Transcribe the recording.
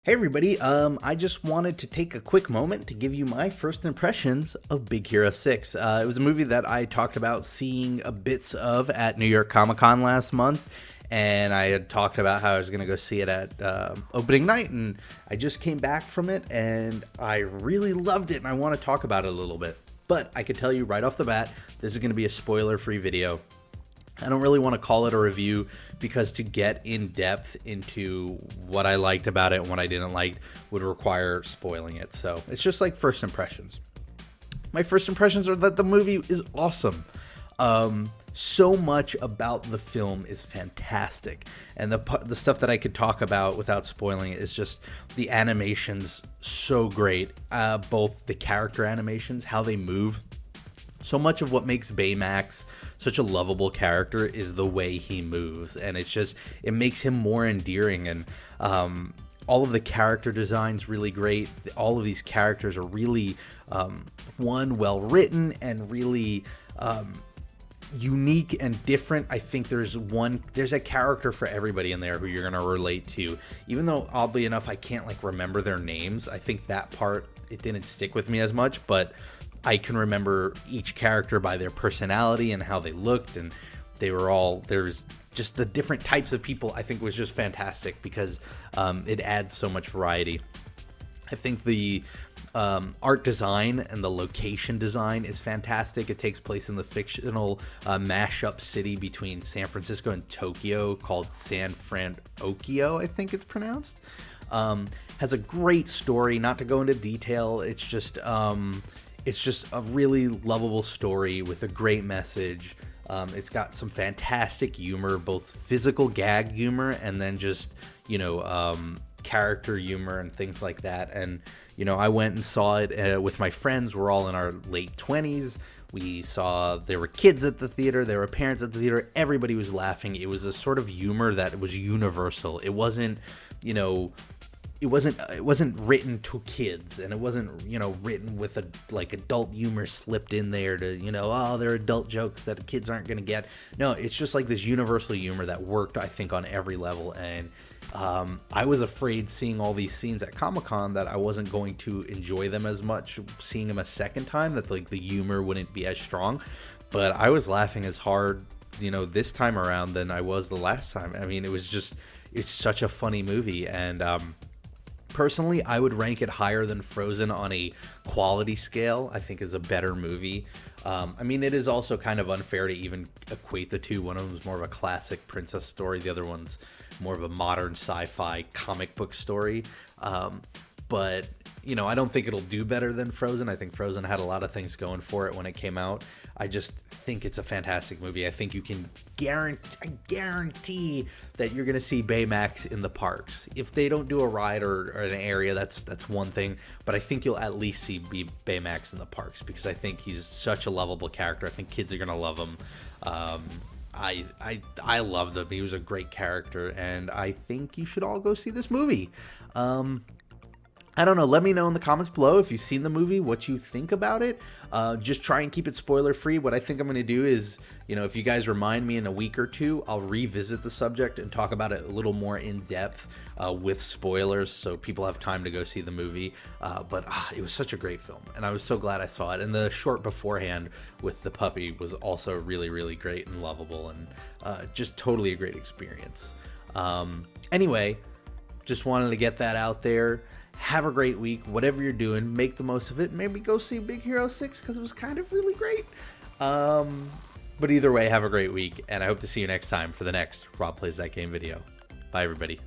Hey everybody, I just wanted to take a quick moment to give you my first impressions of Big Hero 6. It was a movie that I talked about seeing a bits of at New York Comic Con last month, and I had talked about how I was going to go see it at opening night, and I just came back from it, and I really loved it, and I want to talk about it a little bit. But I can tell you right off the bat, this is going to be a spoiler-free video. I don't really want to call it a review because to get in depth into what I liked about it and what I didn't like would require spoiling it. So it's just like first impressions. My first impressions are that the movie is awesome. So much about the film is fantastic, and the stuff that I could talk about without spoiling it is just the animations so great. Both the character animations, how they move. So much of what makes Baymax such a lovable character is the way he moves, and it makes him more endearing, and all of the character designs really great. All of these characters are really well written and really unique and different. I think there's a character for everybody in there who you're gonna relate to, even though oddly enough I can't remember their names. I think that part, it didn't stick with me as much, but I can remember each character by their personality and how they looked, and there's just the different types of people. I think was just fantastic because it adds so much variety. I think the art design and the location design is fantastic. It takes place in the fictional mashup city between San Francisco and Tokyo called San Francisco, I think it's pronounced. Has a great story. Not to go into detail, it's just a really lovable story with a great message. It's got some fantastic humor, both physical gag humor and then just, character humor and things like that. And, I went and saw it with my friends. We're all in our late 20s. There were kids at the theater, there were parents at the theater. Everybody was laughing. It was a sort of humor that was universal. It wasn't, it wasn't written to kids, and it wasn't written with adult humor slipped in there to they're adult jokes that kids aren't gonna get. No, it's just like this universal humor that worked, I think, on every level. And I was afraid seeing all these scenes at Comic-Con that I wasn't going to enjoy them as much seeing them a second time, that the humor wouldn't be as strong. But I was laughing as hard this time around than I was the last time. I mean, it's such a funny movie. And personally, I would rank it higher than Frozen on a quality scale. I think is a better movie. It is also kind of unfair to even equate the two. One of them is more of a classic princess story. The other one's more of a modern sci-fi comic book story. But I don't think it'll do better than Frozen. I think Frozen had a lot of things going for it when it came out. I just think it's a fantastic movie. I think you can guarantee that you're going to see Baymax in the parks. If they don't do a ride or an area, that's one thing. But I think you'll at least see Baymax in the parks because I think he's such a lovable character. I think kids are going to love him. I loved him. He was a great character, and I think you should all go see this movie. I don't know. Let me know in the comments below if you've seen the movie, what you think about it. Just try and keep it spoiler free. What I think I'm going to do is, if you guys remind me in a week or two, I'll revisit the subject and talk about it a little more in depth with spoilers so people have time to go see the movie. But it was such a great film, and I was so glad I saw it. And the short beforehand with the puppy was also really, really great and lovable, and just totally a great experience. Anyway, just wanted to get that out there. Have a great week. Whatever you're doing, make the most of it. Maybe go see Big Hero 6 because it was kind of really great. But either way, have a great week, and I hope to see you next time for the next Rob Plays That Game video. Bye, everybody.